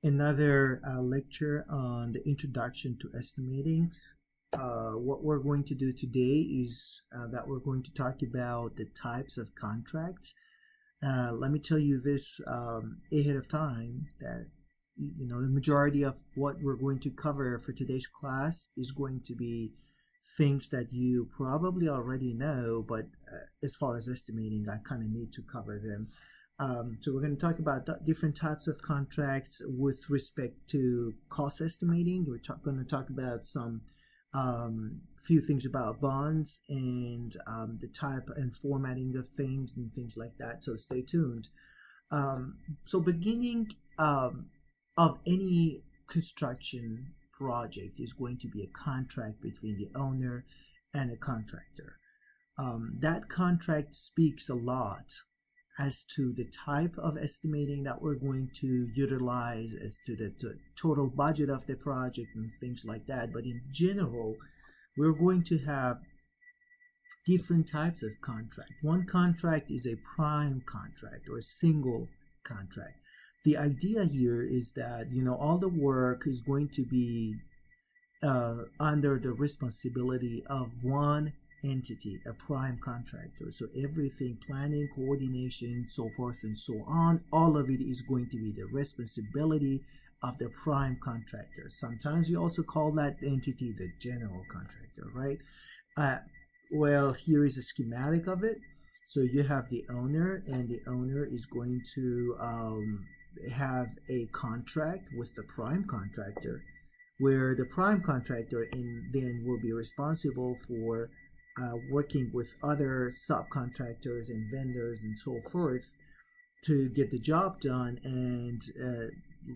another lecture on the introduction to estimating. What we're going to do today is that we're going to talk about the types of contracts. Let me tell you this ahead of time that the majority of what we're going to cover for today's class is going to be things that you probably already know, but as far as estimating, I kind of need to cover them. So we're going to talk about different types of contracts with respect to cost estimating. We're going to talk about some few things about bonds and the type and formatting of things and things like that. So stay tuned. So beginning of any construction project is going to be a contract between the owner and a contractor. That contract speaks a lot as to the type of estimating that we're going to utilize, as to the total budget of the project and things like that. But in general, we're going to have different types of contract. One contract is a prime contract or a single contract. The idea here is that all the work is going to be under the responsibility of one entity, a prime contractor. So everything, planning, coordination, so forth and so on, all of it is going to be the responsibility of the prime contractor. Sometimes we also call that entity the general contractor, right? Well, here is a schematic of it. So you have the owner, and the owner is going to have a contract with the prime contractor, where the prime contractor then will be responsible for working with other subcontractors and vendors and so forth to get the job done. And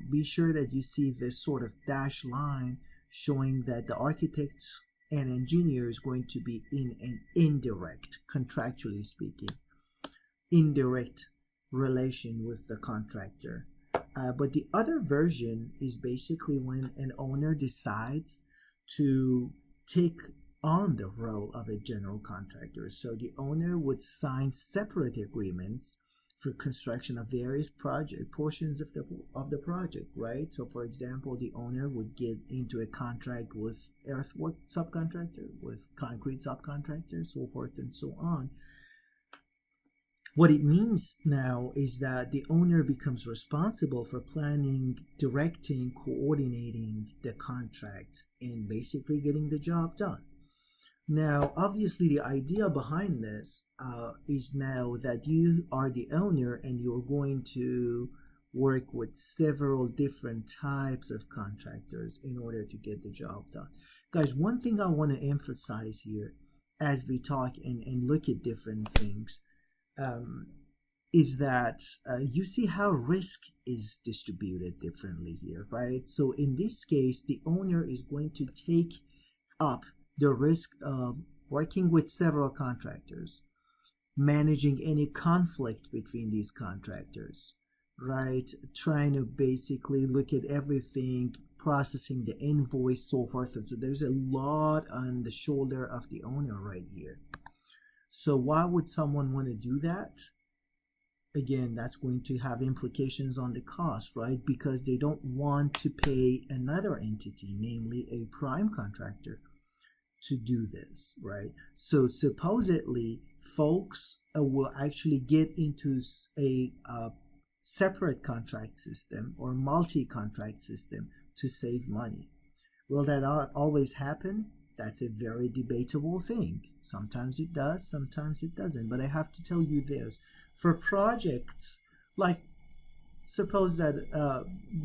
be sure that you see this sort of dashed line showing that the architects and engineer is going to be in an indirect, contractually speaking, indirect relation with the contractor. But the other version is basically when an owner decides to take on the role of a general contractor. So the owner would sign separate agreements for construction of various portions of the project, right? So for example, the owner would get into a contract with earthwork subcontractor, with concrete subcontractor, so forth and so on. What it means now is that the owner becomes responsible for planning, directing, coordinating the contract, and basically getting the job done. Now, obviously, the idea behind this is now that you are the owner and you're going to work with several different types of contractors in order to get the job done. Guys, one thing I want to emphasize here as we talk and look at different things is that you see how risk is distributed differently here, right? So in this case, the owner is going to take up the risk of working with several contractors, managing any conflict between these contractors, right? Trying to basically look at everything, processing the invoice, so forth. And so there's a lot on the shoulder of the owner right here. So why would someone want to do that? Again, that's going to have implications on the cost, right? Because they don't want to pay another entity, namely a prime contractor, to do this, right? So supposedly folks will actually get into a separate contract system or multi-contract system to save money. Will that always happen? That's a very debatable thing. Sometimes it does, sometimes it doesn't. But I have to tell you this, for projects like, suppose that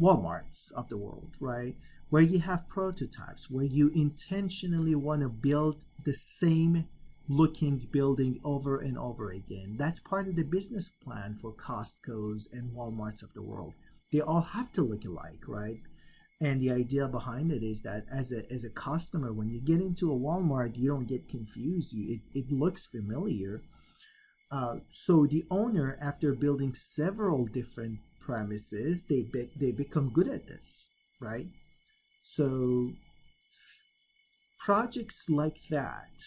Walmarts of the world, right, where you have prototypes, where you intentionally want to build the same looking building over and over again. That's part of the business plan for Costco's and Walmarts of the world. They all have to look alike, right? And the idea behind it is that as a customer, when you get into a Walmart, you don't get confused. It looks familiar. So the owner, after building several different premises, they become good at this, right? So projects like that,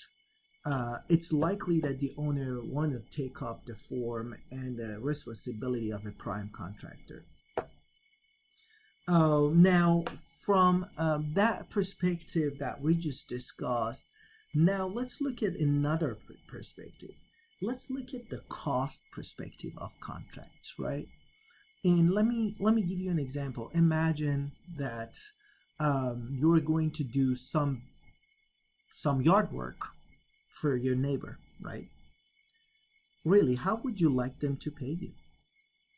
it's likely that the owner want to take up the form and the responsibility of a prime contractor. Now, from that perspective that we just discussed, now let's look at another perspective. Let's look at the cost perspective of contracts, right? And let me give you an example. Imagine that you're going to do some yard work for your neighbor, right? Really, how would you like them to pay you?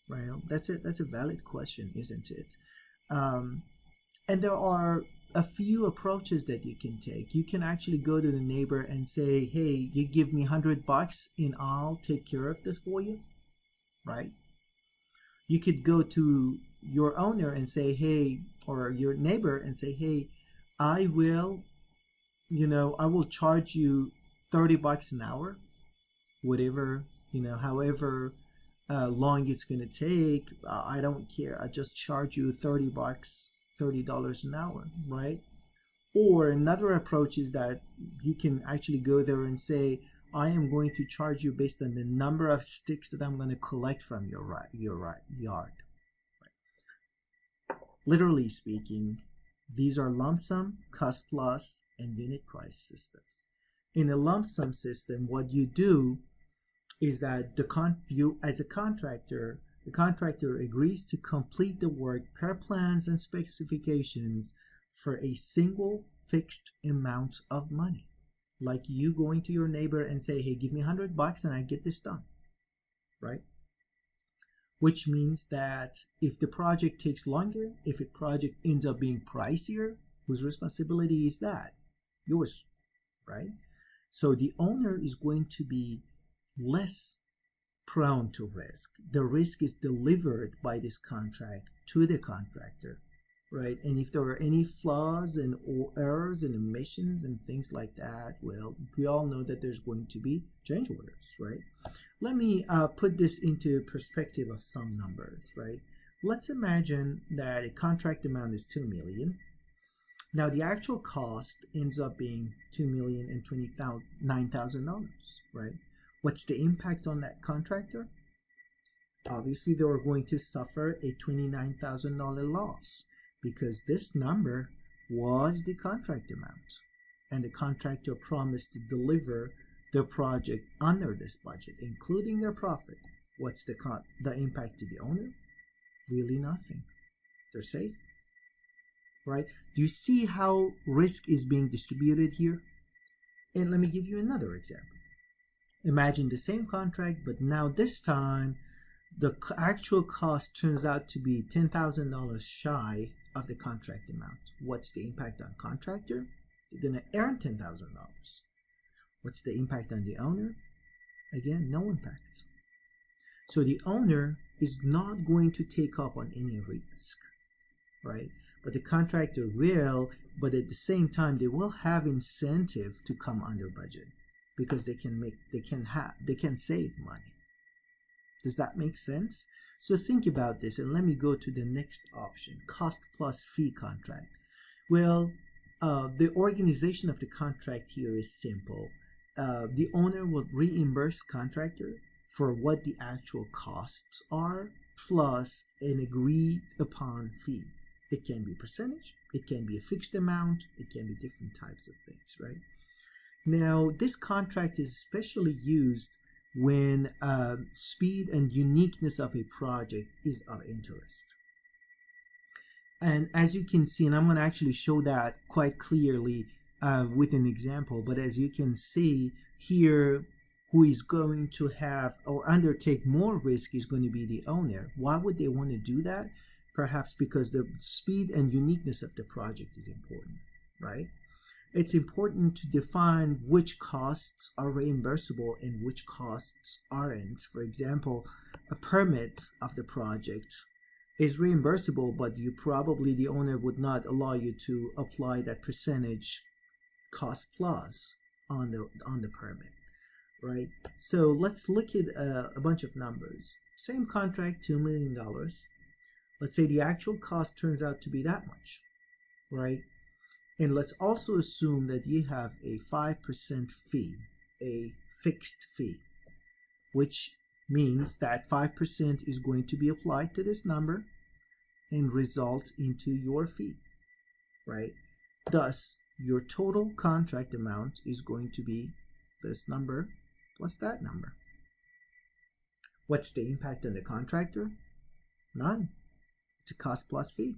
Right? That's a valid question, isn't it? Um, and there are a few approaches that you can take. You can actually go to the neighbor and say, "Hey, you give me $100 and I'll take care of this for you," right? You could go to your owner and say, "Hey," or your neighbor and say, "Hey, I will, I will charge you $30 an hour, whatever, however long it's going to take. I don't care. I just charge you $30, $30 an hour," right? Or another approach is that you can actually go there and say, "I am going to charge you based on the number of sticks that I'm going to collect from your yard." Literally speaking, these are lump sum, cost plus, and unit price systems. In a lump sum system, what you do is that you as a contractor, the contractor agrees to complete the work per plans and specifications for a single fixed amount of money. Like you going to your neighbor and say, "Hey, give me $100 and I get this done," right? Which means that if the project takes longer, if a project ends up being pricier, whose responsibility is that? Yours, right? So the owner is going to be less prone to risk. The risk is delivered by this contract to the contractor, right? And if there are any flaws and or errors and omissions and things like that, well, we all know that there's going to be change orders, right? Let me put this into perspective of some numbers, right? Let's imagine that a contract amount is $2 million. Now the actual cost ends up being $2,029,000, right? What's the impact on that contractor? Obviously, they are going to suffer a $29,000 loss because this number was the contract amount, and the contractor promised to deliver the project under this budget, including their profit. What's the impact to the owner? Really nothing. They're safe, right? Do you see how risk is being distributed here? And let me give you another example. Imagine the same contract, but now this time the actual cost turns out to be $10,000 shy of the contract amount. What's the impact on contractor? They're going to earn $10,000. What's the impact on the owner? Again, no impact. So the owner is not going to take up on any risk, right? But the contractor will, but at the same time, they will have incentive to come under budget because they can save money. Does that make sense? So think about this, and let me go to the next option, cost plus fee contract. Well, the organization of the contract here is simple. The owner will reimburse contractor for what the actual costs are plus an agreed upon fee. It can be percentage, it can be a fixed amount, it can be different types of things, right? Now, this contract is especially used when speed and uniqueness of a project is of interest. And as you can see, and I'm going to actually show that quite clearly with an example, but as you can see here, who is going to have or undertake more risk is going to be the owner. Why would they want to do that? Perhaps because the speed and uniqueness of the project is important, right? It's important to define which costs are reimbursable and which costs aren't. For example, a permit of the project is reimbursable, but the owner would not allow you to apply that percentage cost plus on the permit, right? So let's look at a bunch of numbers. Same contract, $2 million. Let's say the actual cost turns out to be that much, right? And let's also assume that you have a 5% fee, a fixed fee, which means that 5% is going to be applied to this number, and result into your fee, right? Thus, your total contract amount is going to be this number plus that number. What's the impact on the contractor? None. It's a cost plus fee.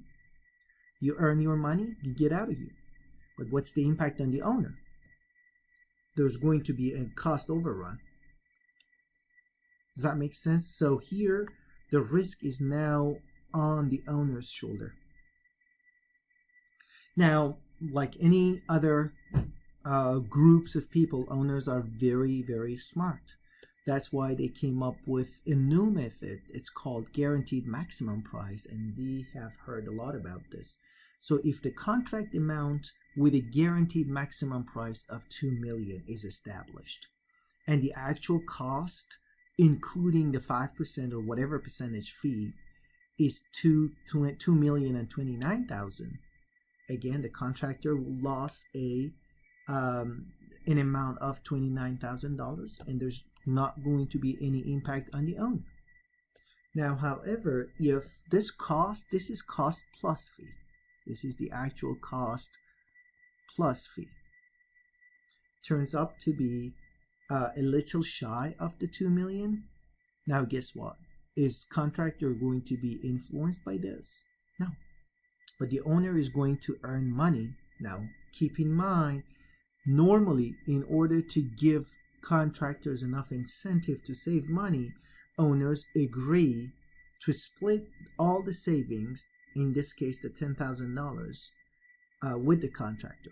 You earn your money, you get out of here. But what's the impact on the owner? There's going to be a cost overrun. Does that make sense? So here, the risk is now on the owner's shoulder. Now, like any other groups of people, owners are very, very smart. That's why they came up with a new method. It's called guaranteed maximum price, and we have heard a lot about this. So if the contract amount with a guaranteed maximum price of $2 million is established, and the actual cost, including the 5% or whatever percentage fee, is $2,029,000, again, the contractor lost an amount of $29,000, and there's not going to be any impact on the owner. Now, however, if this is cost plus fee. This is the actual cost plus fee. Turns up to be a little shy of the $2 million. Now, guess what? Is contractor going to be influenced by this? No. But the owner is going to earn money. Now, keep in mind, normally, in order to give contractors enough incentive to save money, owners agree to split all the savings, in this case the $10,000, with the contractor.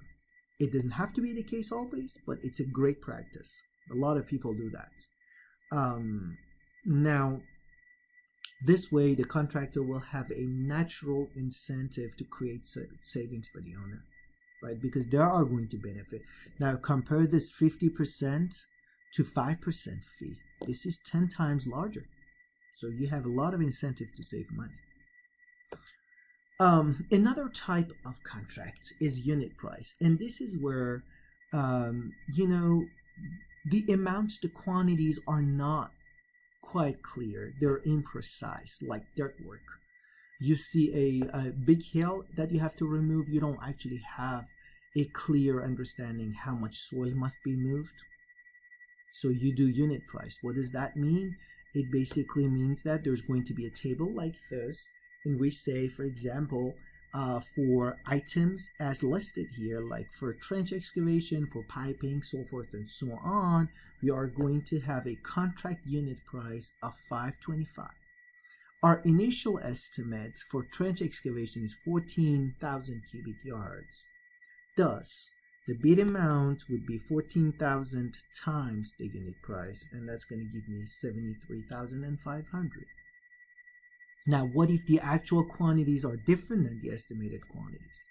It doesn't have to be the case always, but it's a great practice. A lot of people do that. Now, this way the contractor will have a natural incentive to create savings for the owner, right? Because they are going to benefit. Now, compare this 50% to 5% fee. This is 10 times larger. So you have a lot of incentive to save money. Another type of contract is unit price. And this is where, the amounts, the quantities are not quite clear. They're imprecise, like dirt work. You see a big hill that you have to remove. You don't actually have a clear understanding how much soil must be moved. So you do unit price. What does that mean? It basically means that there's going to be a table like this, and we say, for example, for items as listed here, like for trench excavation, for piping, so forth and so on, we are going to have a contract unit price of $525. Our initial estimate for trench excavation is 14,000 cubic yards. Thus, the bid amount would be 14,000 times the unit price, and that's going to give me 73,500. Now, what if the actual quantities are different than the estimated quantities?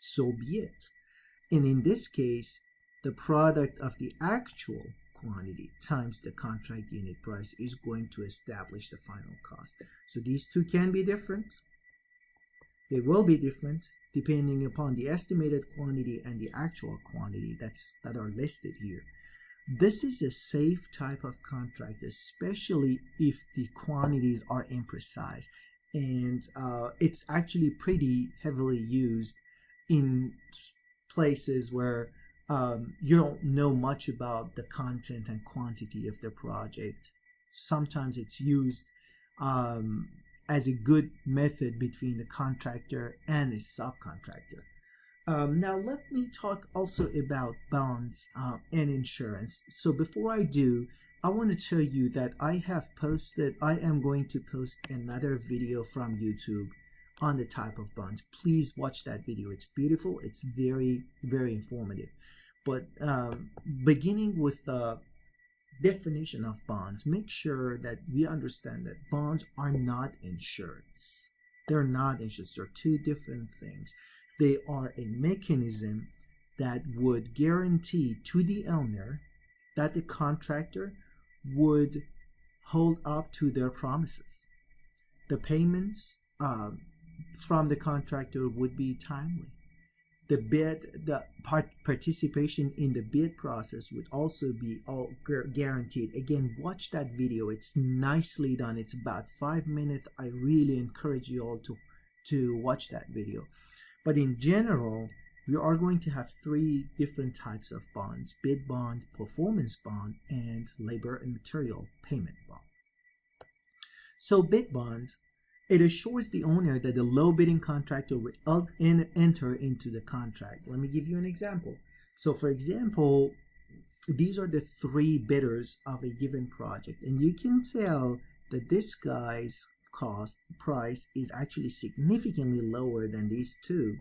So be it. And in this case, the product of the actual quantity times the contract unit price is going to establish the final cost. So these two can be different. They will be different depending upon the estimated quantity and the actual quantity that are listed here. This is a safe type of contract, especially if the quantities are imprecise. And it's actually pretty heavily used in places where you don't know much about the content and quantity of the project. Sometimes it's used as a good method between the contractor and a subcontractor. Now let me talk also about bonds and insurance. So before I do, I want to tell you that I am going to post another video from YouTube on the type of bonds. Please watch that video. It's beautiful. It's very, very informative. But beginning with the definition of bonds, make sure that we understand that bonds are not insurance. They're not insurance. They're two different things. They are a mechanism that would guarantee to the owner that the contractor would hold up to their promises. The payments from the contractor would be timely. The participation in the bid process would also be all guaranteed. Again, watch that video. It's nicely done. It's about 5 minutes. I really encourage you all to watch that video. But in general, we are going to have three different types of bonds: bid bond, performance bond, and labor and material payment bond. So bid bond, it assures the owner that the low bidding contractor will enter into the contract. Let me give you an example. So for example, these are the three bidders of a given project, and you can tell that this guy's price is actually significantly lower than these two.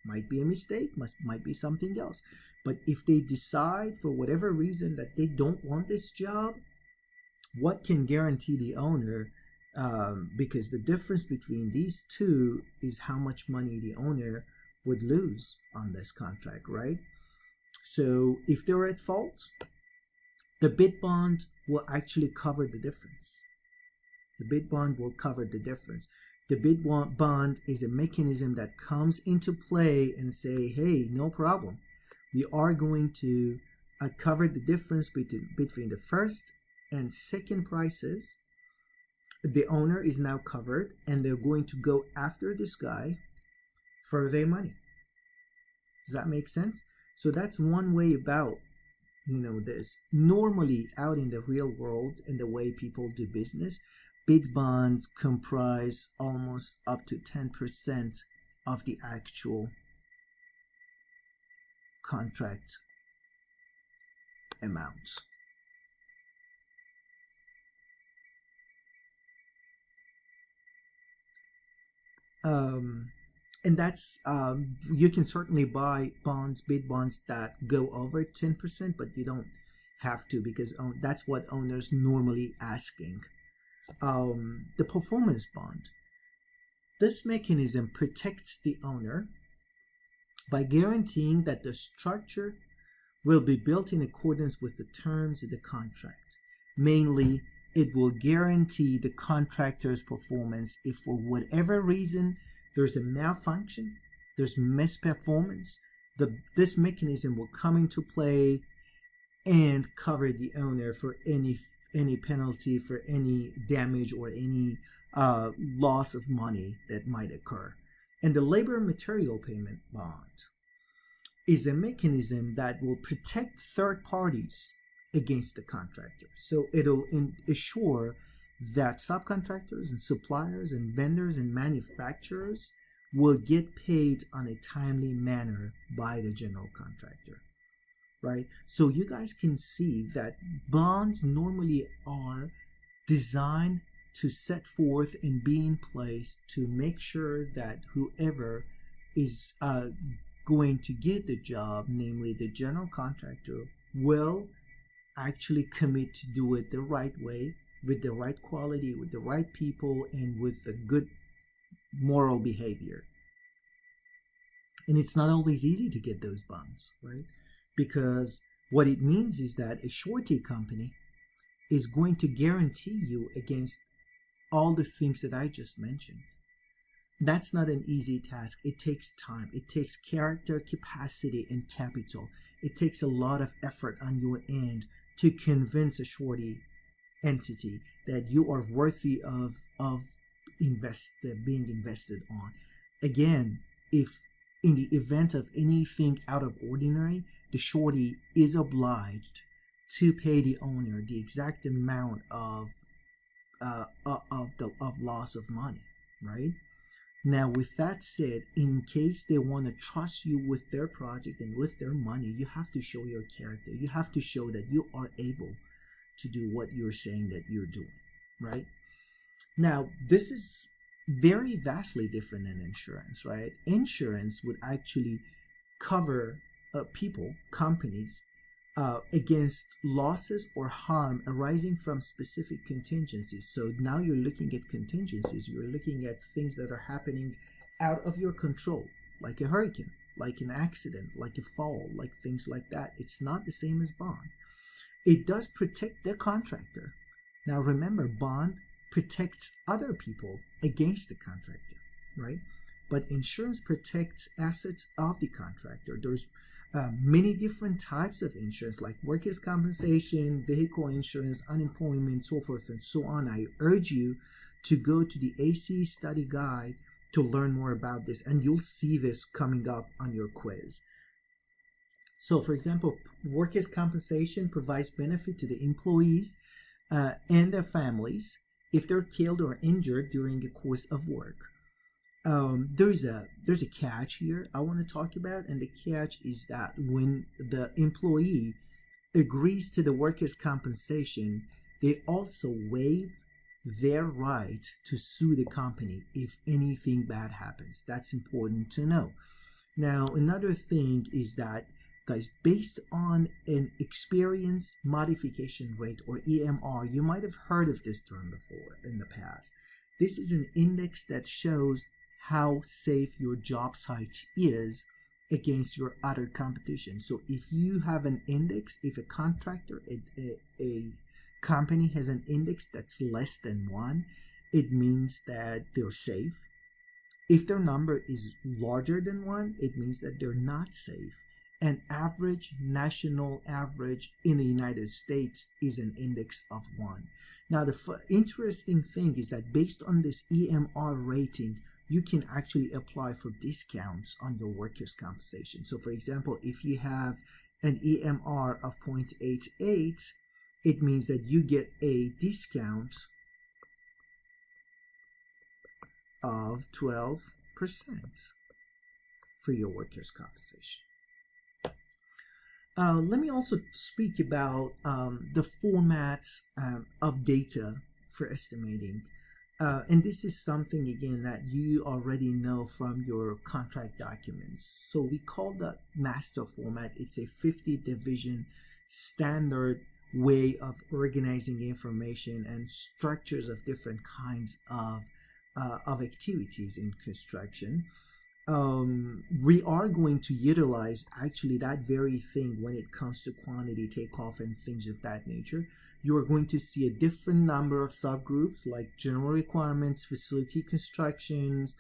Might be a mistake, might be something else. But if they decide for whatever reason that they don't want this job, what can guarantee the owner, because the difference between these two is how much money the owner would lose on this contract, right? So if they're at fault, the bid bond will actually cover the difference. The bid bond will cover the difference. The bid bond is a mechanism that comes into play and say, hey, no problem. We are going to cover the difference between the first and second prices. The owner is now covered, and they're going to go after this guy for their money. Does that make sense? So that's one way about, this. Normally out in the real world, in the way people do business, bid bonds comprise almost up to 10% of the actual contract amounts. And that's, you can certainly buy bid bonds that go over 10%, but you don't have to, because that's what owners normally asking. The performance bond. This mechanism protects the owner by guaranteeing that the structure will be built in accordance with the terms of the contract. Mainly, it will guarantee the contractor's performance if for whatever reason there's a malfunction, there's misperformance, this mechanism will come into play and cover the owner for any penalty, for any damage or any loss of money that might occur. And the labor and material payment bond is a mechanism that will protect third parties against the contractor. So it'll assure that subcontractors and suppliers and vendors and manufacturers will get paid on a timely manner by the general contractor, right? So you guys can see that bonds normally are designed to set forth and be in place to make sure that whoever is going to get the job, namely the general contractor, will actually commit to do it the right way, with the right quality, with the right people, and with the good moral behavior. And it's not always easy to get those bonds, right? Because what it means is that a surety company is going to guarantee you against all the things that I just mentioned. That's not an easy task. It takes time. It takes character, capacity, and capital. It takes a lot of effort on your end to convince a surety entity that you are worthy of being invested on. Again, if in the event of anything out of ordinary, the surety is obliged to pay the owner the exact amount of loss of money, right? Now, with that said, in case they want to trust you with their project and with their money, you have to show your character. You have to show that you are able to do what you're saying that you're doing, right? Now, this is very vastly different than insurance, right? Insurance would actually cover people, companies, against losses or harm arising from specific contingencies. So now you're looking at contingencies. You're looking at things that are happening out of your control, like a hurricane, like an accident, like a fall, like things like that. It's not the same as bond. It does protect the contractor. Now remember, bond protects other people against the contractor, right? But insurance protects assets of the contractor. There's many different types of insurance, like workers' compensation, vehicle insurance, unemployment, so forth and so on. I urge you to go to the ACE study guide to learn more about this, and you'll see this coming up on your quiz. So, for example, workers' compensation provides benefit to the employees and their families if they're killed or injured during the course of work. There's a catch here I want to talk about, and the catch is that when the employee agrees to the workers' compensation, they also waive their right to sue the company if anything bad happens. That's important to know. Now, another thing is that, guys, based on an experience modification rate, or EMR, you might have heard of this term before in the past. This is an index that shows how safe your job site is against your other competition. So if you have an index, if a contractor, a company has an index that's less than 1, it means that they're safe. If their number is larger than 1, it means that they're not safe. An average national average in the United States is an index of 1. Now, the interesting thing is that based on this EMR rating, you can actually apply for discounts on your workers' compensation. So, for example, if you have an EMR of 0.88, it means that you get a discount of 12% for your workers' compensation. Let me also speak about the formats of data for estimating. And this is something, again, that you already know from your contract documents. So we call that master format. It's a 50 division standard way of organizing information and structures of different kinds of activities in construction. We are going to utilize actually that very thing when it comes to quantity takeoff and things of that nature. You are going to see a different number of subgroups like general requirements, facility constructions,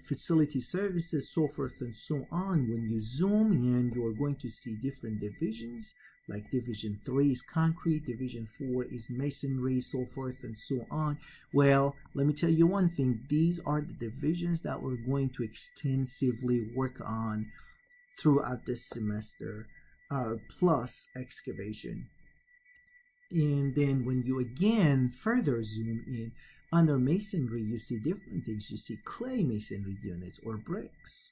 facility services, so forth and so on. When you zoom in, you are going to see different divisions, like Division 3 is concrete, Division 4 is masonry, so forth and so on. Well, let me tell you one thing. These are the divisions that we're going to extensively work on throughout this semester, plus excavation. And then when you again further zoom in, under masonry, you see different things. You see clay masonry units or bricks.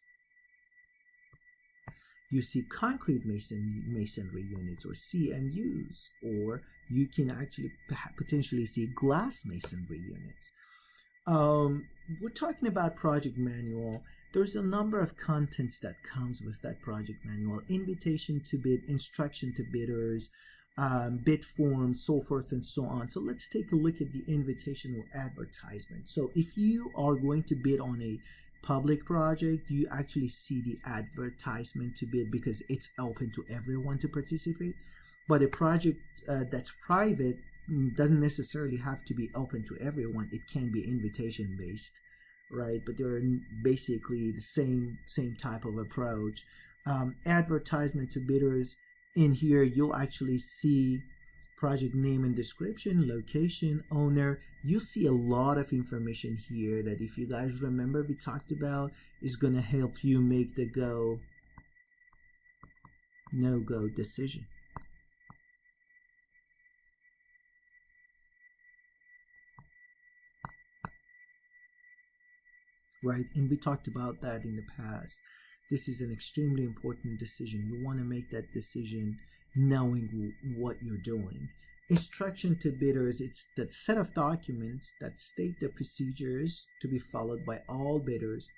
You see concrete masonry units or CMUs, or you can actually potentially see glass masonry units. We're talking about project manual. There's a number of contents that comes with that project manual: invitation to bid, instruction to bidders, bid forms, so forth and so on. So let's take a look at the invitation or advertisement. So if you are going to bid on a public project, you actually see the advertisement to bid because it's open to everyone to participate. But a project that's private doesn't necessarily have to be open to everyone. It can be invitation based, right? But they're basically the same type of approach. Advertisement to bidders, in here you'll actually see project name and description, location, owner. You see a lot of information here that, if you guys remember, we talked about, is going to help you make the go, no-go decision. Right, and we talked about that in the past. This is an extremely important decision. You want to make that decision knowing what you're doing. Instruction to bidders, it's that set of documents that state the procedures to be followed by all bidders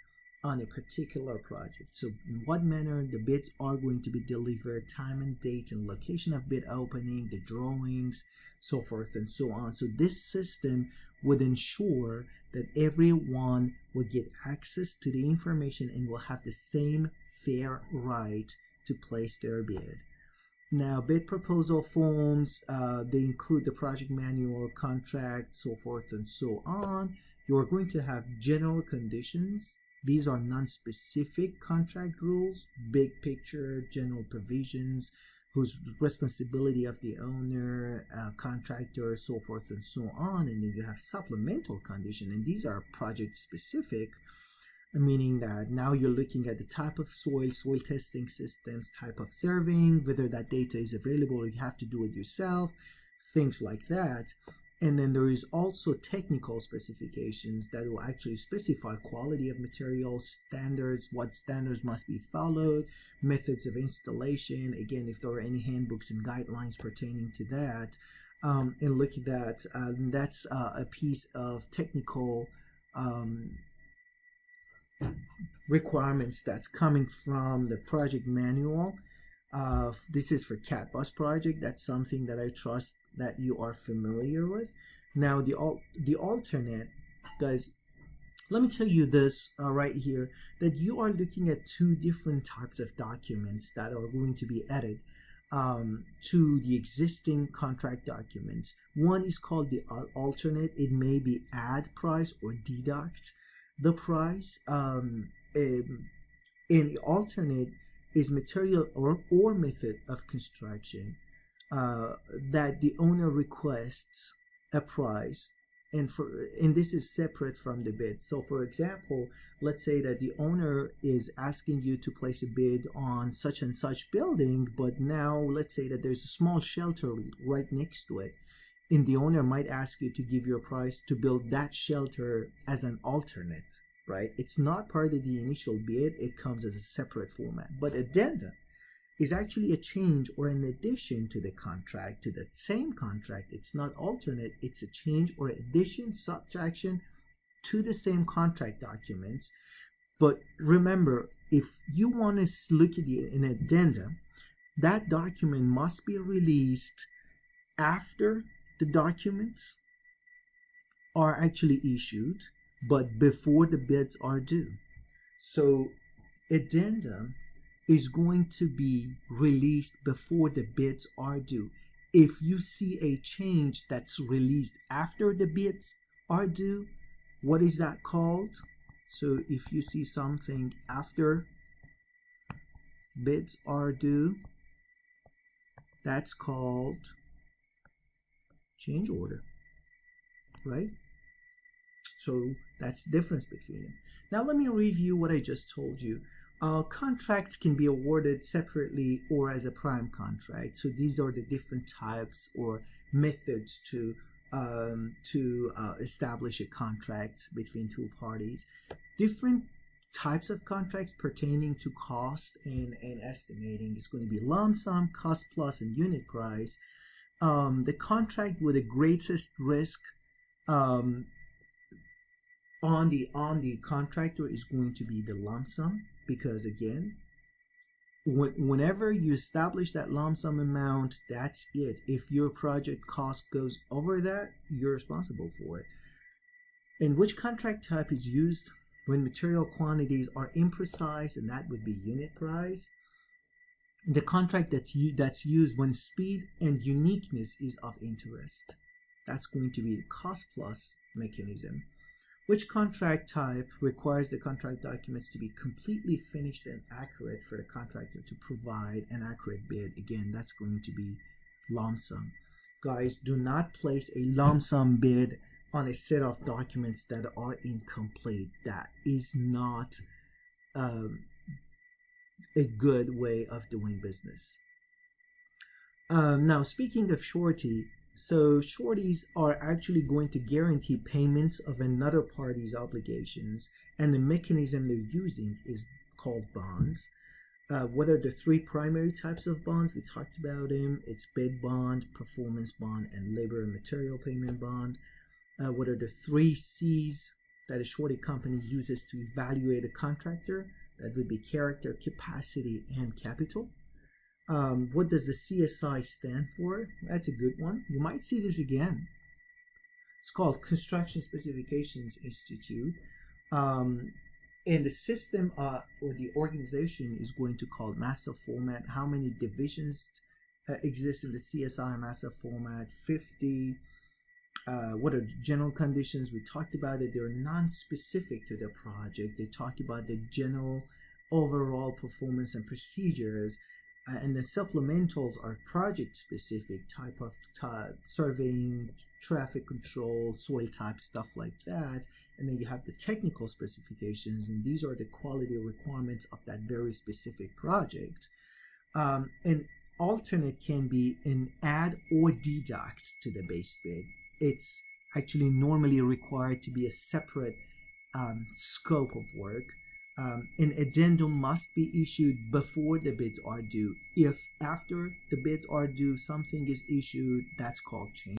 on a particular project. So in what manner the bids are going to be delivered, time and date and location of bid opening, the drawings, so forth and so on. So this system would ensure that everyone will get access to the information and will have the same fair right to place their bid. Now, bid proposal forms, they include the project manual, contract, so forth and so on. You're going to have general conditions. These are non-specific contract rules, big picture, general provisions, whose responsibility of the owner, contractor, so forth and so on. And then you have supplemental condition, and these are project specific. meaning that now you're looking at the type of soil testing systems, type of surveying, whether that data is available or you have to do it yourself, things like that. And then there is also technical specifications that will actually specify quality of materials, standards, what standards must be followed, methods of installation, again, if there are any handbooks and guidelines pertaining to that. And look at that, that's a piece of technical requirements that's coming from the project manual. This is for CAT bus project. That's something that I trust that you are familiar with. Now the alternate, guys, let me tell you this right here, that you are looking at two different types of documents that are going to be added to the existing contract documents. One is called the alternate. It may be add price or deduct the price. In the alternate is material or method of construction that the owner requests a price, and this is separate from the bid. So for example, let's say that the owner is asking you to place a bid on such and such building, but now let's say that there's a small shelter right next to it, and the owner might ask you to give your price to build that shelter as an alternate, right? It's not part of the initial bid, it comes as a separate format. But addendum is actually a change or an addition to the contract, to the same contract. It's not alternate, it's a change or addition, subtraction to the same contract documents. But remember, if you want to look at an addendum, that document must be released after the documents are actually issued, but before the bids are due. So addendum is going to be released before the bids are due. If you see a change that's released after the bids are due, what is that called? So if you see something after bids are due, that's called change order, right? So that's the difference between them. Now let me review what I just told you. Contracts can be awarded separately or as a prime contract. So these are the different types or methods to establish a contract between two parties. Different types of contracts pertaining to cost and estimating is going to be lump sum, cost plus, and unit price. The contract with the greatest risk on the contractor is going to be the lump sum, because again, whenever you establish that lump sum amount, that's it. If your project cost goes over that, you're responsible for it. And which contract type is used when material quantities are imprecise, and that would be unit price. The contract that's used when speed and uniqueness is of interest, that's going to be the cost plus mechanism. Which contract type requires the contract documents to be completely finished and accurate for the contractor to provide an accurate bid? Again, that's going to be lump sum. Guys, do not place a lump sum bid on a set of documents that are incomplete. That is not a good way of doing business. Now, speaking of surety, so sureties are actually going to guarantee payments of another party's obligations, and the mechanism they're using is called bonds. What are the three primary types of bonds? We talked about them. It's bid bond, performance bond, and labor and material payment bond. What are the three C's that a surety company uses to evaluate a contractor? That would be character, capacity, and capital. What does the CSI stand for? That's a good one. You might see this again. It's called Construction Specifications Institute. And the system or the organization is going to call master format. How many divisions exist in the CSI master format? 50. What are the general conditions? We talked about it. They're non-specific to the project. They talk about the general overall performance and procedures. And the supplementals are project-specific, type, surveying, traffic control, soil type, stuff like that. and then you have the technical specifications, and these are the quality requirements of that very specific project. An alternate can be an add or deduct to the base bid. It's actually normally required to be a separate scope of work. An addendum must be issued before the bids are due. If after the bids are due something is issued, that's called change